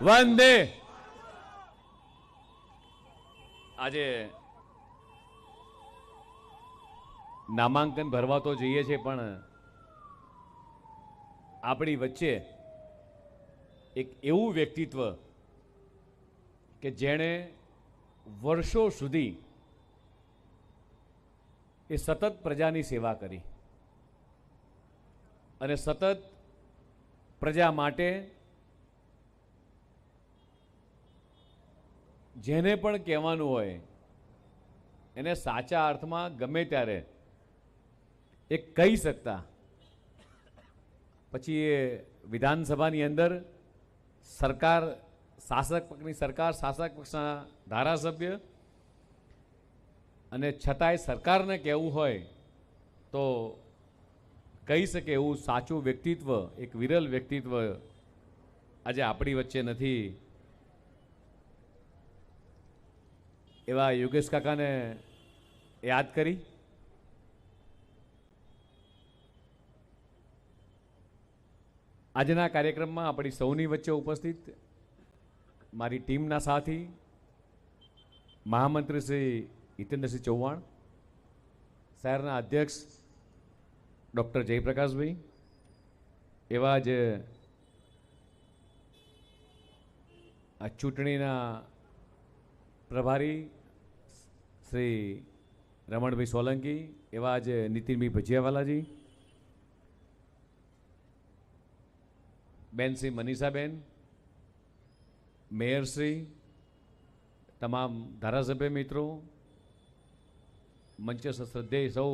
વંદે. આજે નામાંકન ભરવા તો જઈએ છે, પણ આપણી વચ્ચે એક એવું વ્યક્તિત્વ કે જેણે વર્ષો સુધી એ સતત પ્રજાની સેવા કરી અને સતત પ્રજા માટે જેને પણ કહેવાનું હોય એને સાચા અર્થમાં ગમે ત્યારે એ કહી શકતા. પછી એ વિધાનસભાની અંદર સરકાર, શાસક પક્ષની સરકાર, શાસક પક્ષના ધારાસભ્ય, અને છતાંય સરકારને કહેવું હોય તો કહી શકે એવું સાચું વ્યક્તિત્વ, એક વિરલ વ્યક્તિત્વ આજે આપણી વચ્ચે નથી. એવા યોગેશ કાકાને યાદ કરી આજના કાર્યક્રમમાં આપણી સૌની વચ્ચે ઉપસ્થિત મારી ટીમના સાથી મહામંત્રી શ્રી હિતેન્દ્રસિંહ ચૌહાણ, શહેરના અધ્યક્ષ ડૉક્ટર જયપ્રકાશભાઈ, એવા જ આ ચૂંટણીના પ્રભારી શ્રી રમણભાઈ સોલંકી, એવા જ નીતિનભાઈ ભજીયાવાલાજી, બેન શ્રી મનીષાબેન, મેયરશ્રી, તમામ ધારાસભ્ય મિત્રો, મંચ શ્રદ્ધેય સૌ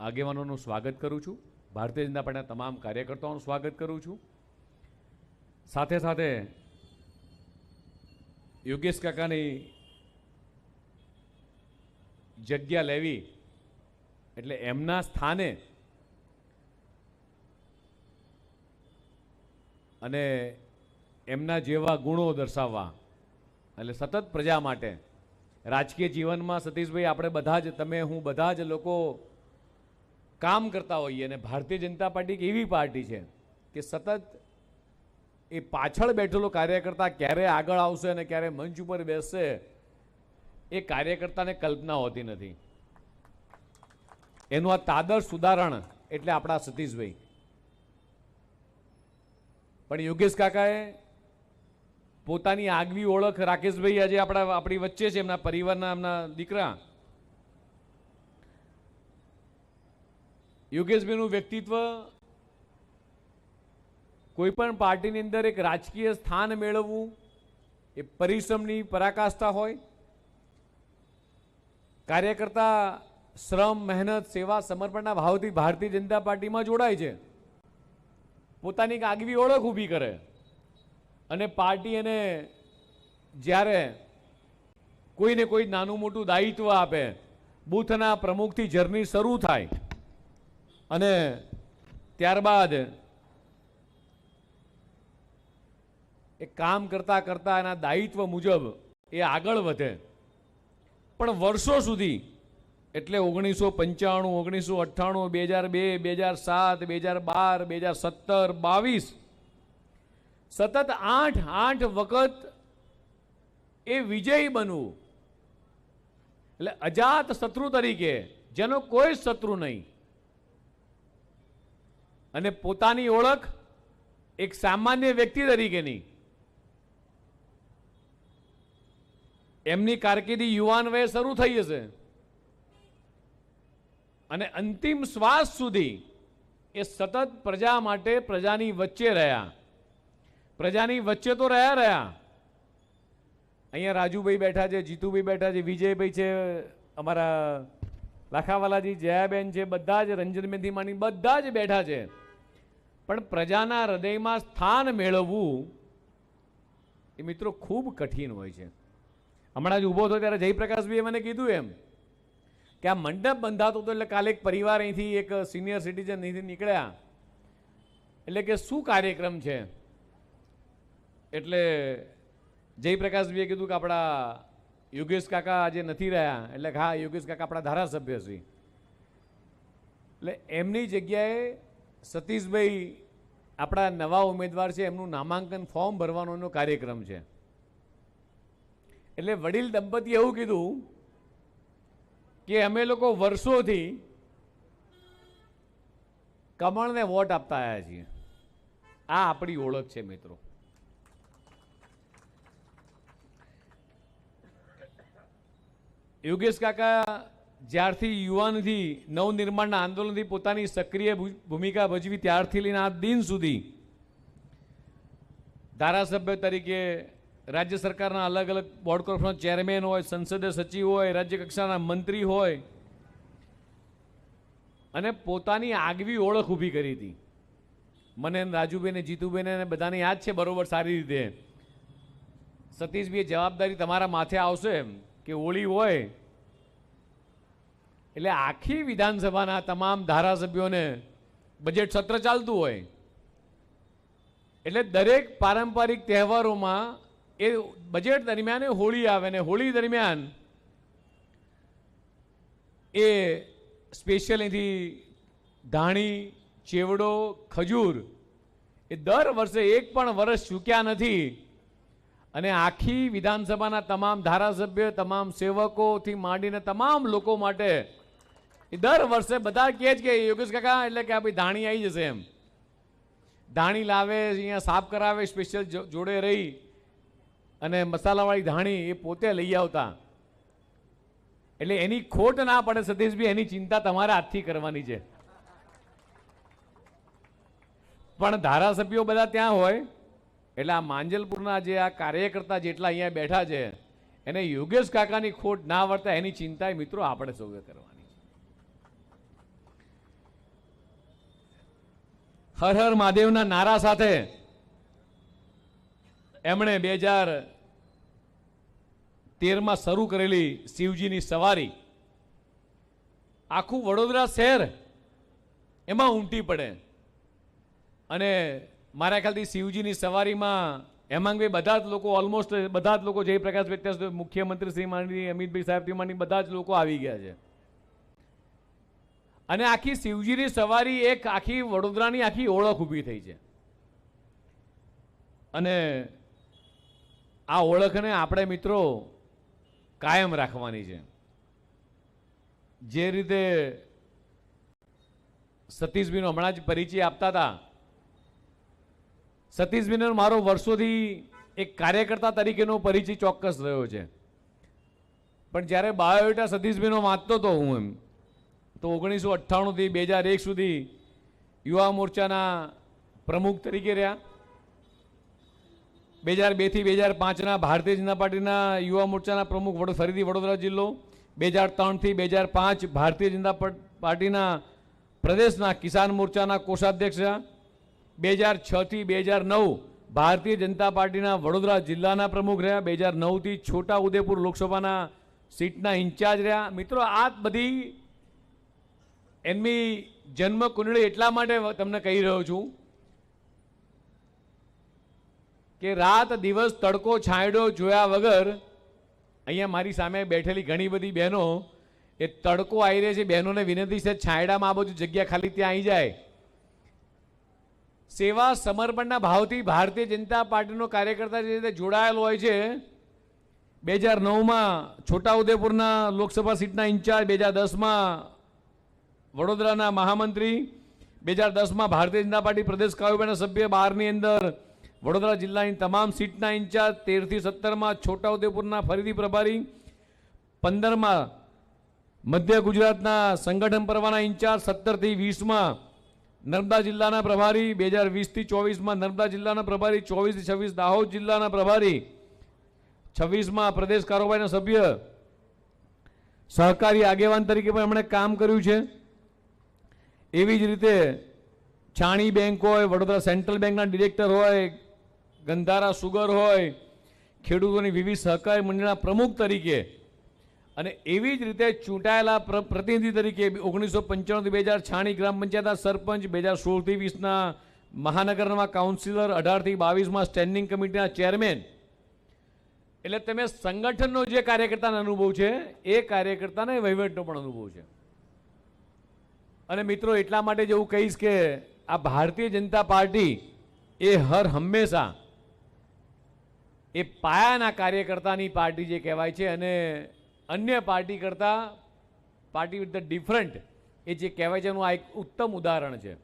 આગેવાનોનું સ્વાગત કરું છું. ભારતીય જનતા પાર્ટીના તમામ કાર્યકર્તાઓનું સ્વાગત કરું છું. સાથે સાથે યોગેશ કાકાની જગ્યા લેવી એટલે એમના સ્થાને અને એમના જેવા ગુણો દર્શાવવા, એટલે સતત પ્રજા માટે રાજકીય જીવનમાં સતીશભાઈ આપણે બધા જ, તમે હું બધા જ લોકો કામ કરતા હોઈએ, અને ભારતીય જનતા પાર્ટી એક એવી પાર્ટી છે કે સતત એ પાછળ બેઠેલો કાર્યકર્તા ક્યારે આગળ આવશે અને ક્યારે મંચ ઉપર બેસશે એ કાર્યકર્તાને કલ્પના હોતી નથી. એનું આ તાદર્શ ઉદાહરણ એટલે આપણા સતીશભાઈ. પણ યોગેશ કાકાએ પોતાની આગવી ઓળખ, રાકેશભાઈ આજે આપણી વચ્ચે છે, એમના પરિવારના, એમના દીકરા. યોગેશભાઈનું વ્યક્તિત્વ કોઈ પણ પાર્ટીની અંદર એક રાજકીય સ્થાન મેળવવું એ પરિશ્રમની પરાકાષ્ઠા હોય. કાર્યકર્તા શ્રમ, મહેનત, સેવા, સમર્પણના ભાવથી ભારતીય જનતા પાર્ટીમાં જોડાય છે, પોતાની એક આગવી ઓળખ ઊભી કરે, અને પાર્ટી એને જ્યારે કોઈને કોઈ નાનું મોટું દાયિત્વ આપે, બૂથના પ્રમુખથી જર્ની શરૂ થાય અને ત્યારબાદ એ કામ કરતા કરતા એના દાયિત્વ મુજબ એ આગળ વધે. પણ વર્ષો સુધી, એટલે 1995, 1998, 2002, 2007, 2012, 2017, 2022 સતત 8 વખત એ વિજયી બનવું, એટલે અજાત શત્રુ તરીકે, જેનો કોઈ શત્રુ નહીં, અને પોતાની ઓળખ એક સામાન્ય વ્યક્તિ તરીકેની. એમની કારકિર્દી યુવાન વયે શરૂ થઈ હશે અને અંતિમ શ્વાસ સુધી એ સતત પ્રજા માટે, પ્રજાની વચ્ચે રહ્યા. પ્રજાની વચ્ચે તો રહ્યા. અહીંયા રાજુભાઈ બેઠા છે, જીતુભાઈ બેઠા છે, વિજયભાઈ છે, અમારા લાખાવાલાજી, જયાબેન છે, બધા જ, રંજનબેનથી માંડી બધા જ બેઠા છે. પણ પ્રજાના હૃદયમાં સ્થાન મેળવવું એ મિત્રો ખૂબ કઠિન હોય છે. હમણાં જ ઊભો થયો ત્યારે જયપ્રકાશભાઈએ મને કીધું એમ કે આ મંડપ બંધાતો હતો, એટલે કાલે એક પરિવાર અહીંથી, એક સિનિયર સિટીઝન અહીંથી નીકળ્યા, એટલે કે શું કાર્યક્રમ છે? એટલે જયપ્રકાશભાઈએ કીધું કે આપણા યોગેશ કાકા આજે નથી રહ્યા. એટલે હા, યોગેશ કાકા આપણા ધારાસભ્ય છે. એટલે એમની જગ્યાએ સતીશભાઈ આપણા નવા ઉમેદવાર છે એમનું નામાંકન ફોર્મ ભરવાનો એનો કાર્યક્રમ છે. એટલે વડીલ દંપતીએ એવું કીધું કે અમે લોકો વર્ષોથી કમળને વોટ આપતા આવ્યા છીએ. આ આપણી ઓળખ છે મિત્રો. યોગેશ કાકા જ્યારથી યુવાનથી નવનિર્માણના આંદોલનથી પોતાની સક્રિય ભૂમિકા ભજવી ત્યારથી લઈને આ દિન સુધી ધારાસભ્ય તરીકે, રાજ્ય સરકારના અલગ અલગ બોર્ડ કોર્પોરેશન ચેરમેન હોય, સંસદીય સચિવ હોય, રાજ્ય કક્ષાના મંત્રી હોય અને પોતાની આગવી ઓળખ ઊભી કરી હતી. મને રાજુભાઈને, જીતુભાઈને બધાને યાદ છે બરોબર સારી રીતે. સતીશભાઈ, જવાબદારી તમારા માથે આવશે કે હોળી હોય એટલે આખી વિધાનસભાના તમામ ધારાસભ્યોને બજેટ સત્ર ચાલતું હોય એટલે દરેક પારંપરિક તહેવારોમાં એ બજેટ દરમિયાન હોળી આવે ને હોળી દરમિયાન એ સ્પેશિયલ અહીંથી ધાણી, ચેવડો, ખજૂર એ દર વર્ષે એક પણ વર્ષ ચૂક્યા નથી. અને આખી વિધાનસભાના તમામ ધારાસભ્ય, તમામ સેવકોથી માંડીને તમામ લોકો માટે એ દર વર્ષે બધા કહે છે કે યોગેશ કાકા એટલે કે ભાઈ ધાણી આવી જશે એમ. ધાણી લાવે, અહીંયા સાફ કરાવે, સ્પેશિયલ જોડે રહી અને મસાલાવાળી ધાણી એ પોતે લઈ આવતા. એટલે એની ખોટ ના પડે સતીશભાઈ, એની ચિંતા તમારા હાથથી કરવાની છે. પણ ધારાસભ્યો બધા ત્યાં હોય એટલે આ માંજલપુરના જે આ કાર્યકર્તા જેટલા અહીંયા બેઠા છે એને યોગેશ કાકાની ખોટ ના વર્તા એની ચિંતા મિત્રો આપણે સૌએ કરવાની. હર હર મહાદેવના નારા સાથે એમણે 2013માં શરૂ કરેલી શિવજીની સવારી આખું વડોદરા શહેર એમાં ઉમટી પડે. અને મારા ખ્યાલથી શિવજીની સવારીમાં હેમાંગભાઈ બધા જ લોકો, ઓલમોસ્ટ બધા જ લોકો, જયપ્રકાશ વ્યક્તિ, મુખ્યમંત્રી શ્રી માંડી, અમિતભાઈ સાહેબથી માંડી બધા જ લોકો આવી ગયા છે. અને આખી શિવજીની સવારી એક આખી વડોદરાની આખી ઓળખ ઊભી થઈ છે. અને આ ઓળખને આપણે મિત્રો કાયમ રાખવાની છે. જે રીતે સતીશભાઈનો હમણાં જ પરિચય આપતા હતા, સતીશભાઈનો મારો વર્ષોથી એક કાર્યકર્તા તરીકેનો પરિચય ચોક્કસ રહ્યો છે. પણ જ્યારે બાયોડેટા સતીશભાઈનો વાંચતો હતો હું એમ તો 1998થી 2001 સુધી યુવા મોરચાના પ્રમુખ તરીકે રહ્યા. 2002થી 2005ના ભારતીય જનતા પાર્ટીના યુવા મોરચાના પ્રમુખ, ફરીથી વડોદરા જિલ્લો. 2003થી 2005 ભારતીય જનતા પાર્ટીના પ્રદેશના કિસાન મોરચાના કોષાધ્યક્ષ રહ્યા. 2006થી 2009 ભારતીય જનતા પાર્ટીના વડોદરા જિલ્લાના પ્રમુખ રહ્યા. 2009થી છોટા ઉદેપુર લોકસભાના સીટના ઇન્ચાર્જ રહ્યા. મિત્રો આ બધી એમની જન્મ કુંડળી એટલા માટે તમને કહી રહ્યો છું કે રાત દિવસ તડકો છાંયડો જોયા વગર અહીંયા મારી સામે બેઠેલી ઘણી બધી બહેનો એ તડકો આવી રહી છે. બહેનોને વિનંતી છે છાંયડામાં આ બાજુ જગ્યા ખાલી ત્યાં આવી જાય. સેવા સમર્પણના ભાવથી ભારતીય જનતા પાર્ટીનો કાર્યકર્તા જે રીતે જોડાયેલો હોય છે. 2009માં છોટાઉદેપુરના લોકસભા સીટના ઇન્ચાર્જ, 2010માં વડોદરાના મહામંત્રી, 2010માં ભારતીય જનતા પાર્ટી પ્રદેશ કાર્યકારીના સભ્ય, 12ની અંદર વડોદરા જિલ્લાની તમામ સીટના ઇન્ચાર્જ, 13થી 17માં છોટાઉદેપુરના ફરીથી પ્રભારી, 15માં મધ્ય ગુજરાતના સંગઠન પરવાના ઇન્ચાર્જ, 17થી 20માં નર્મદા જિલ્લાના પ્રભારી, 2020થી 24માં નર્મદા જિલ્લાના પ્રભારી, 24થી 26 દાહોદ જિલ્લાના પ્રભારી, 26માં પ્રદેશ કારોબારીના સભ્ય, સહકારી આગેવાન તરીકે પણ એમણે કામ કર્યું છે. એવી જ રીતે છાણી બેંક હોય, વડોદરા સેન્ટ્રલ બેંકના ડિરેક્ટર હોય, ગંધારા સુગર હોય, ખેડૂતોની વિવિધ સહકારી મંડળના પ્રમુખ તરીકે અને એવી જ રીતે ચૂંટાયેલા પ્રતિનિધિ તરીકે 1995થી 2000 છાણી ગ્રામ પંચાયતના સરપંચ, 2016થી 20ના મહાનગરમાં કાઉન્સિલર, 18થી 22માં સ્ટેન્ડિંગ કમિટીના ચેરમેન. એટલે તમે સંગઠનનો જે કાર્યકર્તાનો અનુભવ છે એ કાર્યકર્તાને વહીવટનો પણ અનુભવ છે. અને મિત્રો એટલા માટે જ એવું કહીશ કે આ ભારતીય જનતા પાર્ટી એ હર હંમેશા એ પાયાના કાર્યકર્તાની પાર્ટી જે કહેવાય છે અને અન્ય પાર્ટી કરતાં પાર્ટી વિથ ધ ડિફરન્ટ એ જે કહેવાય છે એનું આ એક ઉત્તમ ઉદાહરણ છે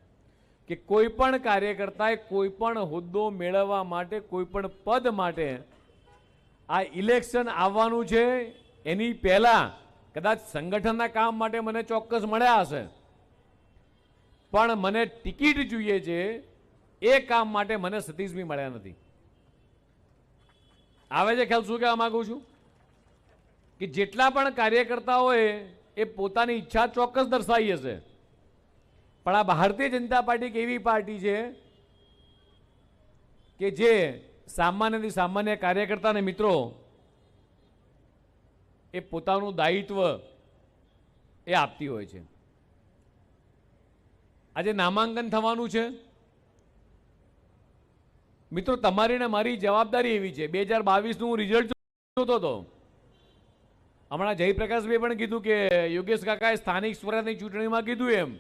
કે કોઈ પણ કાર્યકર્તાએ કોઈ પણ હોદ્દો મેળવવા માટે, કોઈ પણ પદ માટે આ ઇલેક્શન આવવાનું છે એની પહેલાં કદાચ સંગઠનના કામ માટે મને ચોક્કસ મળ્યા હશે, પણ મને ટિકિટ જોઈએ છે એ કામ માટે મને સતીશભાઈ મળ્યા નથી. આવે છે ખ્યાલ શું કહેવા માગું છું? કે જેટલા પણ કાર્યકર્તાઓએ એ પોતાની ઈચ્છા ચોક્કસ દર્શાવી હશે, પણ આ ભારતીય જનતા પાર્ટી એક એવી પાર્ટી છે કે જે સામાન્યથી સામાન્ય કાર્યકર્તાને મિત્રો એ પોતાનું દાયિત્વ એ આપતી હોય છે. આજે નામાંકન થવાનું છે મિત્રો, તમારી ને મારી જવાબદારી એવી છે. 2022નું હું રિઝલ્ટ જોતો હતો, હમણાં જયપ્રકાશભાઈ પણ કીધું કે યોગેશ કાકાએ સ્થાનિક સ્વરાજની ચૂંટણીમાં કીધું એમ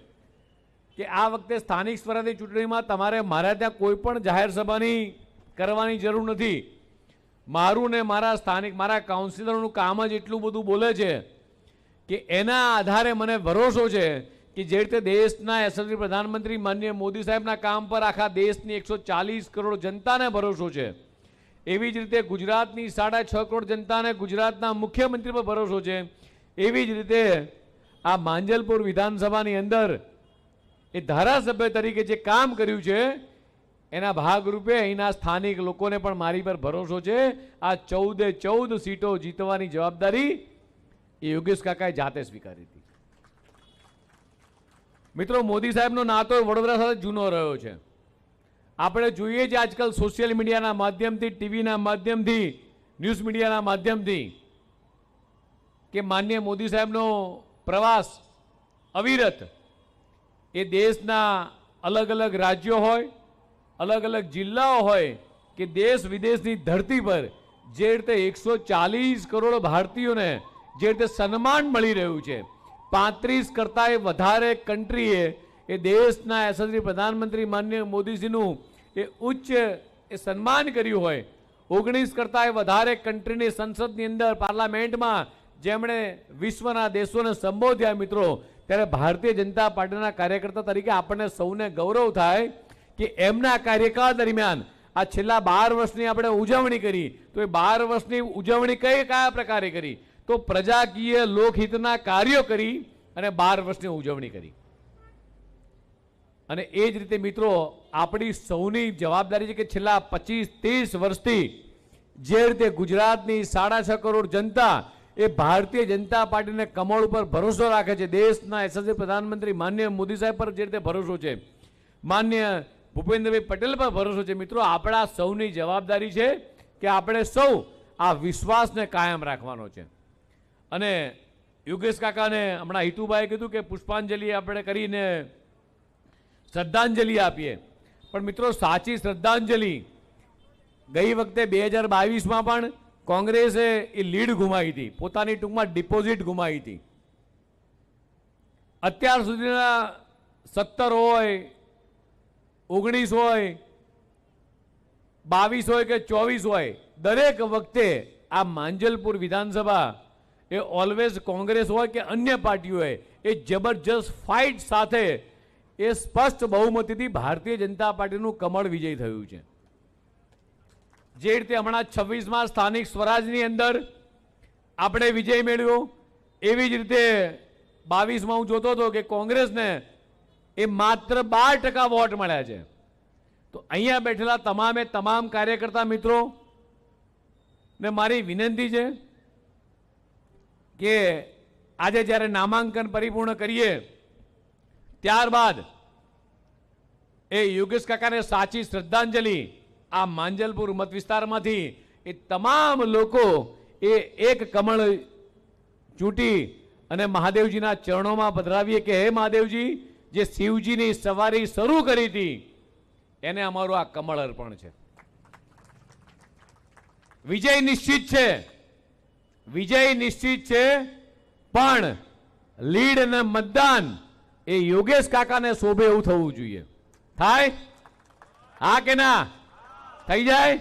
કે આ વખતે સ્થાનિક સ્વરાજની ચૂંટણીમાં તમારે મારા ત્યાં કોઈ પણ જાહેર સભાની કરવાની જરૂર નથી. મારું ને મારા સ્થાનિક મારા કાઉન્સિલરનું કામ જ એટલું બધું બોલે છે કે એના આધારે મને ભરોસો છે કે જે રીતે દેશના યશસ્વી પ્રધાનમંત્રી માનનીય મોદી સાહેબના કામ પર આખા દેશની 140 કરોડ જનતાને ભરોસો છે, એવી જ રીતે ગુજરાતની 6.5 કરોડ જનતાને ગુજરાતના મુખ્યમંત્રી પર ભરોસો છે. એવી જ રીતે આ માંજલપુર વિધાનસભાની અંદર એ ધારાસભ્ય તરીકે જે કામ કર્યું છે એના ભાગરૂપે અહીંના સ્થાનિક લોકોને પણ મારી પર ભરોસો છે. આ 14 સીટો જીતવાની જવાબદારી એ યોગેશ કાકાએ જાતે સ્વીકારી હતી. મિત્રો, મોદી સાહેબનો નાતો વડોદરા સાથે જૂનો રહ્યો છે. આપણે જોઈએ છીએ આજકાલ સોશિયલ મીડિયાના માધ્યમથી, ટીવીના માધ્યમથી, ન્યૂઝ મીડિયાના માધ્યમથી કે માનનીય મોદી સાહેબનો પ્રવાસ અવિરત એ દેશના અલગ અલગ રાજ્યો હોય, અલગ અલગ જિલ્લાઓ હોય કે દેશ વિદેશની ધરતી પર જે રીતે 140 કરોડ ભારતીયોને જે રીતે સન્માન મળી રહ્યું છે, 35 કરતાંય વધારે કન્ટ્રીએ એ દેશના યશસ્વી પ્રધાનમંત્રી માનનીય મોદીજીનું એ ઉચ્ચ એ સન્માન કર્યું હોય, 19 કરતાંય વધારે કન્ટ્રીની સંસદની અંદર પાર્લામેન્ટમાં જેમણે વિશ્વના દેશોને સંબોધ્યા મિત્રો, ત્યારે ભારતીય જનતા પાર્ટીના કાર્યકર્તા તરીકે આપણને સૌને ગૌરવ થાય કે એમના કાર્યકાળ દરમિયાન આ છેલ્લા 12 વર્ષની આપણે ઉજવણી કરી, તો એ 12 વર્ષની ઉજવણી કયા પ્રકારે કરી? તો પ્રજાકીય લોકહિતના કાર્યો કરી અને 12 વર્ષની ઉજવણી કરી. અને એ જ રીતે મિત્રો આપણી સૌની જવાબદારી છે કે છેલ્લા 25-30 વર્ષથી જે રીતે ગુજરાતની 6.5 કરોડ જનતા એ ભારતીય જનતા પાર્ટીને કમળ ઉપર ભરોસો રાખે છે, દેશના યશસ્વી પ્રધાનમંત્રી માનનીય મોદી સાહેબ પર જે રીતે ભરોસો છે, માનનીય ભૂપેન્દ્રભાઈ પટેલ પર ભરોસો છે, મિત્રો આપણા સૌની જવાબદારી છે કે આપણે સૌ આ વિશ્વાસને કાયમ રાખવાનો છે. અને યોગેશ કાકાને હમણાં હિતુભાઈએ કીધું કે પુષ્પાંજલિ આપણે કરીને શ્રદ્ધાંજલિ આપીએ, પણ મિત્રો સાચી શ્રદ્ધાંજલિ ગઈ વખતે 2022માં પણ કોંગ્રેસે એ લીડ ગુમાવી હતી, પોતાની ટૂંકમાં ડિપોઝિટ ગુમાવી હતી. અત્યાર સુધીના 17 હોય, 19 હોય, 22 હોય કે 24 હોય, દરેક વખતે આ માંજલપુર વિધાનસભા એ ઓલવેઝ કોંગ્રેસ હોય કે અન્ય પાર્ટીઓ હોય એ જબરજસ્ત ફાઇટ સાથે એ સ્પષ્ટ બહુમતીથી ભારતીય જનતા પાર્ટીનું કમળ વિજય થયું છે. જે રીતે હમણાં 26માં સ્થાનિક સ્વરાજની અંદર આપણે વિજય મેળવ્યો, એવી જ રીતે 22માં હું જોતો હતો કે કોંગ્રેસને એ માત્ર 12% વોટ મળ્યા છે. તો અહીંયા બેઠેલા તમામ કાર્યકર્તા મિત્રો ને મારી વિનંતી છે કે આજે જ્યારે નામાંકન પરિપૂર્ણ કરીએ ત્યારબાદ એ યોગેશ કાકાને સાચી શ્રદ્ધાંજલિ આ માંજલપુર મત વિસ્તારમાંથી એ તમામ લોકો એ એક કમળ ચૂંટી અને મહાદેવજીના ચરણોમાં પધરાવીએ કે હે મહાદેવજી, જે શિવજીની સવારી શરૂ કરી હતી એને અમારું આ કમળ અર્પણ છે. વિજય નિશ્ચિત છે, વિજય નિશ્ચિત છે, પણ લીડ અને મતદાન એ યોગેશ કાકાને શોભે એવું થવું જોઈએ. થાય? હા કે ના થઈ જાય?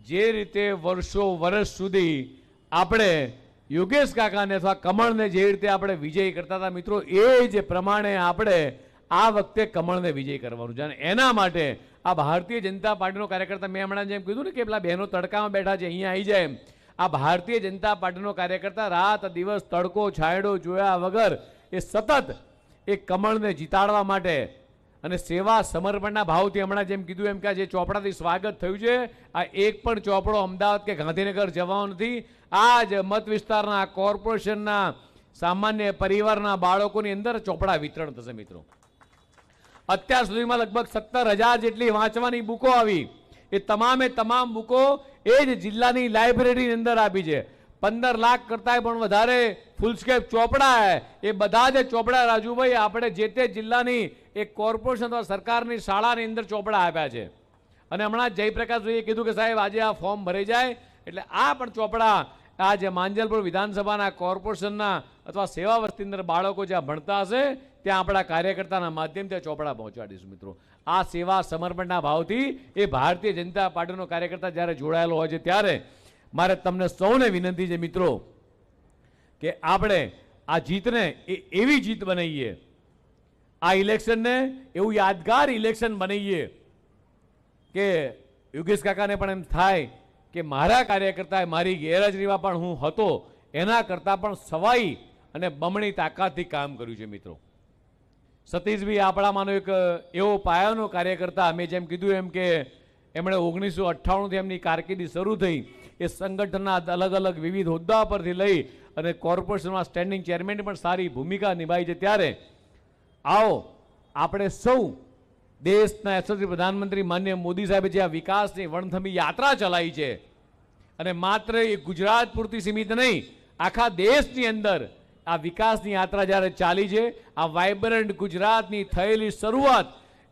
જે રીતે વર્ષો વર્ષ સુધી આપણે યોગેશ કાકાને અથવા કમળને જે રીતે આપણે વિજય કરતા હતા મિત્રો, એ જ પ્રમાણે આપણે આ વખતે કમળને વિજય કરવાનું છે. અને એના માટે આ ભારતીય જનતા પાર્ટીનો કાર્યકર્તા, મેં હમણાં જેમ કીધું ને કે પેલા બહેનો તડકામાં બેઠા છે, અહીંયા આવી જાય, આ ભારતીય જનતા પાર્ટીનો કાર્યકર્તા રાત દિવસ તડકો છાંયડો જોયા વગર એ સતત એ કમળને જીતાડવા માટે અને સેવા સમર્પણના ભાવથી, હમણાં જેમ કીધું એમ કે આ જે ચોપડાથી સ્વાગત થયું છે, આ એક પણ ચોપડો અમદાવાદ કે ગાંધીનગર જવાનો નથી. આ જ મત વિસ્તારના કોર્પોરેશનના સામાન્ય પરિવારના બાળકોની અંદર ચોપડા વિતરણ થશે મિત્રો. અત્યાર સુધીમાં લગભગ 17,000 જેટલી વાંચવાની બુકો આવી. એ તમામે તમામ બુકો એ જ જિલ્લાની લાઇબ્રેરીની અંદર આપી છે. 15 લાખ કરતાં પણ વધારે ફૂલસ્કેપ ચોપડા, એ બધા જ ચોપડા રાજુભાઈ આપણે જે તે જિલ્લાની એક કોર્પોરેશન અથવા સરકારની શાળાની અંદર ચોપડા આપ્યા છે. અને હમણાં જયપ્રકાશભાઈએ કીધું કે સાહેબ આજે આ ફોર્મ ભરાઈ જાય એટલે આ પણ ચોપડા આ જે માંજલપુર વિધાનસભાના કોર્પોરેશનના અથવા સેવા વસ્તી અંદર બાળકો જ્યાં ભણતા હશે ત્યાં આપણા કાર્યકર્તાના માધ્યમથી ચોપડા પહોંચાડીશું મિત્રો. આ સેવા સમર્પણના ભાવથી એ ભારતીય જનતા પાર્ટીનો કાર્યકર્તા જ્યારે જોડાયેલો હોય છે ત્યારે મારે તમને સૌને વિનંતી છે મિત્રો કે આપણે આ જીતને એવી જીત બનાવીએ, આ ઇલેક્શનને એવું યાદગાર ઇલેક્શન બનાવીએ કે યોગેશ કાકાને પણ એમ થાય કે મારા કાર્યકર્તાએ મારી ગેરહાજરીમાં પણ હું હતો એના કરતાં પણ સવાઈ અને બમણી તાકાતથી કામ કર્યું છે મિત્રો. સતીશભાઈ આપણામાંનો એક એવો પાયાનો કાર્યકર્તા, મેં જેમ કીધું એમ કે એમણે 1998થી એમની કારકિર્દી શરૂ થઈ. એ સંગઠનના અલગ અલગ વિવિધ હોદ્દા પરથી લઈ અને કોર્પોરેશનમાં સ્ટેન્ડિંગ ચેરમેનની પણ સારી ભૂમિકા નિભાવી છે. ત્યારે આવો આપણે સૌ દેશના યશસ્વી પ્રધાનમંત્રી માનનીય મોદી સાહેબે જે આ વિકાસની વણથંભી યાત્રા ચલાવી છે, અને માત્ર એ ગુજરાત પૂરતી સીમિત નહીં, આખા દેશની અંદર આ વિકાસની યાત્રા જ્યારે ચાલી છે, આ વાઇબ્રન્ટ ગુજરાતની થયેલી શરૂઆત,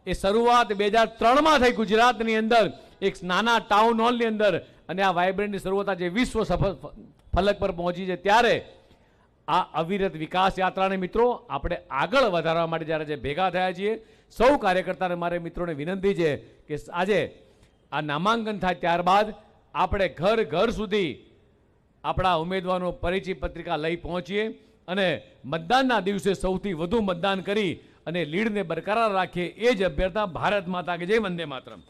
એ શરૂઆત 2003માં થઈ ગુજરાતની અંદર એક નાના ટાઉન હોલની અંદર, અને આ વાઇબ્રન્ટની શરૂઆત આજે વિશ્વ ફલક પર પહોંચી છે. ત્યારે આ અવિરત વિકાસ યાત્રાને મિત્રો આપણે આગળ વધારવા માટે જ્યારે જે ભેગા થયા છીએ, સૌ કાર્યકર્તાને મારે મિત્રોને વિનંતી છે કે આજે આ નામાંકન થાય ત્યારબાદ આપણે ઘર ઘર સુધી આપણા ઉમેદવારનો પરિચય પત્રિકા લઈ પહોંચીએ અને મતદાનના દિવસે સૌથી વધુ મતદાન કરી અને લીડને બરકરાર રાખીએ. એ જ અભ્યર્થના. ભારત માતા કે જય, વંદે માતરમ.